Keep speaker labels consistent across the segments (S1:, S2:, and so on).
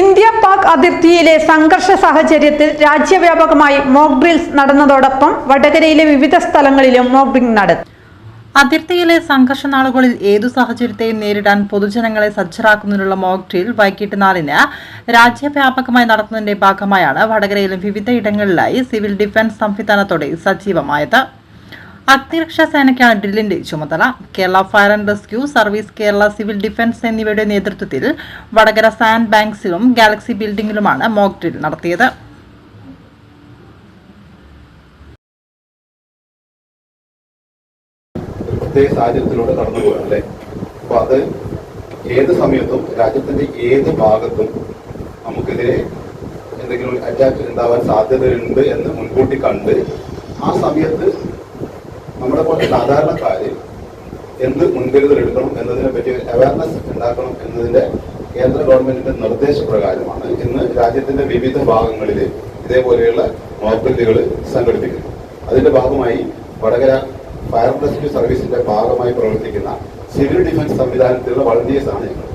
S1: India Pak അതിർത്തിയിലെ സംഘർഷ സാഹചര്യത്തിൽ രാജ്യവ്യാപകമായി മോക്ക് ഡ്രിൽസ് നടന്നതോടൊപ്പം വടകരയിലെ വിവിധ സ്ഥലങ്ങളിലും മോക്ക് ഡ്രിൽ നടത്തി.
S2: അതിർത്തിയിലെ സംഘർഷ നാളുകളിൽ ഏതു സാഹചര്യത്തെയും നേരിടാൻ പൊതുജനങ്ങളെ സജ്ജരാക്കുന്നതിനുള്ള മോക്ക് ഡ്രിൽ വൈകിട്ട് 4-ന് രാജ്യവ്യാപകമായി നടത്തുന്നതിന്റെ ഭാഗമായാണ് വടകരയിലും വിവിധ ഇടങ്ങളിലായി സിവിൽ ഡിഫൻസ് സംവിധാനത്തോടെ സജീവമായത്. അഗ്നിരക്ഷാ സേനയ്ക്കാണ് ഡ്രില്ലിന്റെ ചുമതല. Kerala fire and rescue service, Kerala civil defence എന്നിവയുടെ നേതൃത്വത്തിൽ വടകര സാൻഡ് ബാങ്ക്സിലും ഗാലക്സി ബിൽഡിംഗിലുമാണ് മോക്ക് ഡ്രിൽ നടത്തിയത്.
S3: സാഹചര്യത്തിലൂടെ കടന്നു പോകണം അല്ലേ. അപ്പൊ അത് ഏത് സമയത്തും രാജ്യത്തിന്റെ ഏത് ഭാഗത്തും നമുക്കെതിരെ എന്തെങ്കിലും അറ്റാക്ക് ഉണ്ടാവാൻ സാധ്യതയുണ്ട് എന്ന് മുൻകൂട്ടി കണ്ട് ആ സമയത്ത് നമ്മുടെ പോലെ സാധാരണക്കാര് എന്ത് മുൻകരുതൽ എടുക്കണം എന്നതിനെ പറ്റി അവയർനെസ് ഉണ്ടാക്കണം എന്നതിന്റെ കേന്ദ്ര ഗവൺമെന്റിന്റെ നിർദ്ദേശപ്രകാരമാണ് ഇന്ന് രാജ്യത്തിന്റെ വിവിധ ഭാഗങ്ങളിൽ ഇതേപോലെയുള്ള മോക്ക് ഡ്രില്ലുകൾ സംഘടിപ്പിക്കുന്നത്. അതിന്റെ ഭാഗമായി വടകര ഫയർ ആൻഡ് റെസ്ക്യൂ സർവീസിന്റെ ഭാഗമായി പ്രവർത്തിക്കുന്ന സിവിൽ ഡിഫൻസ് സംവിധാനത്തിലുള്ള വളണ്ടിയേഴ്സ് ആണ് ഞങ്ങൾ.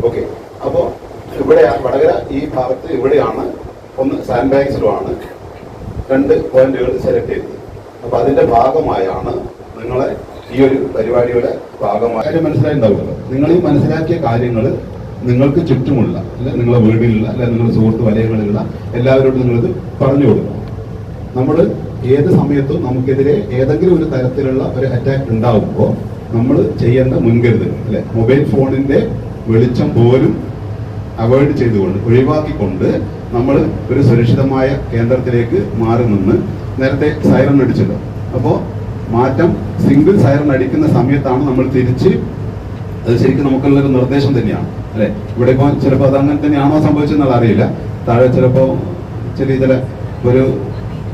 S3: ഓക്കെ, അപ്പോൾ ഇവിടെ വടകര ഈ ഭാഗത്ത് ഇവിടെയാണ് ഒന്ന് സാൻഡ് ബാങ്ക്സിലുമാണ് 2 പോയിന്റുകൾ സെലക്ട് ചെയ്തത്. അപ്പൊ അതിന്റെ ഭാഗമായാണ് നിങ്ങളെ ഈ ഒരു പരിപാടിയുടെ ഭാഗമായി മനസ്സിലായിട്ടുണ്ടാവുമല്ലോ. നിങ്ങൾ ഈ മനസ്സിലാക്കിയ കാര്യങ്ങൾ നിങ്ങൾക്ക് ചുറ്റുമുള്ള അല്ലെ നിങ്ങളെ വീടിലുള്ള അല്ലെ നിങ്ങളുടെ സുഹൃത്ത് വലയങ്ങളിലുള്ള എല്ലാവരോടും നിങ്ങളിത് പറഞ്ഞു കൊടുക്കണം. നമ്മൾ ഏത് സമയത്തും നമുക്കെതിരെ ഏതെങ്കിലും ഒരു തരത്തിലുള്ള ഒരു അറ്റാക്ക് ഉണ്ടാവുമ്പോൾ നമ്മൾ ചെയ്യേണ്ട മുൻകരുതൽ അല്ലെ, മൊബൈൽ ഫോണിന്റെ വെളിച്ചം പോലും അവോയ്ഡ് ചെയ്തുകൊണ്ട് ഒഴിവാക്കിക്കൊണ്ട് നമ്മൾ ഒരു സുരക്ഷിതമായ കേന്ദ്രത്തിലേക്ക് മാറി നിന്ന് നേരത്തെ സൈറൺ അടിച്ചല്ലോ. അപ്പോൾ മാറ്റം സിംഗിൾ സൈറൺ അടിക്കുന്ന സമയത്താണ് നമ്മൾ തിരിച്ച്, അത് ശരിക്കും നമുക്കുള്ളൊരു നിർദ്ദേശം തന്നെയാണ് അല്ലെ. ഇവിടെ ഇപ്പോൾ ചിലപ്പോൾ അത് അങ്ങനെ തന്നെയാണോ സംഭവിച്ചെന്നുള്ള അറിയില്ല. താഴെ ചിലപ്പോൾ ചില ഒരു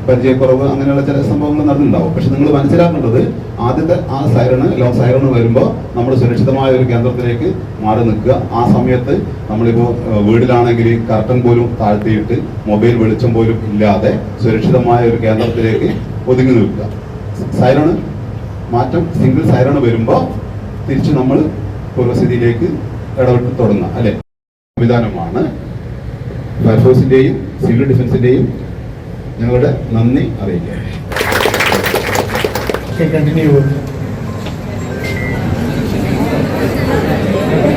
S3: പരിചയക്കുറവ് അങ്ങനെയുള്ള ചില സംഭവങ്ങൾ നടന്നിട്ടുണ്ടാവും. പക്ഷെ നിങ്ങൾ മനസ്സിലാക്കേണ്ടത് ആദ്യത്തെ ആ സൈറണ് വരുമ്പോൾ നമ്മൾ സുരക്ഷിതമായ ഒരു കേന്ദ്രത്തിലേക്ക് മാറി നിൽക്കുക. ആ സമയത്ത് നമ്മളിപ്പോൾ വീട്ടിലാണെങ്കിൽ കർട്ടൻ പോലും താഴ്ത്തിയിട്ട് മൊബൈൽ വെളിച്ചം പോലും ഇല്ലാതെ സുരക്ഷിതമായ ഒരു കേന്ദ്രത്തിലേക്ക് ഒതുങ്ങി നിൽക്കുക. സൈറണ് മാറ്റം സിംഗിൾ സൈറണ് വരുമ്പോൾ തിരിച്ച് നമ്മൾ പൂർവ്വസ്ഥിതിയിലേക്ക് ഇടപെട്ട് തുടങ്ങുക അല്ലെ. സംവിധാനമാണ് ഫയർഫോഴ്സിന്റെയും സിവിൽ ഡിഫൻസിന്റെയും ഞങ്ങളുടെ നന്ദി അറിയിക്കുക.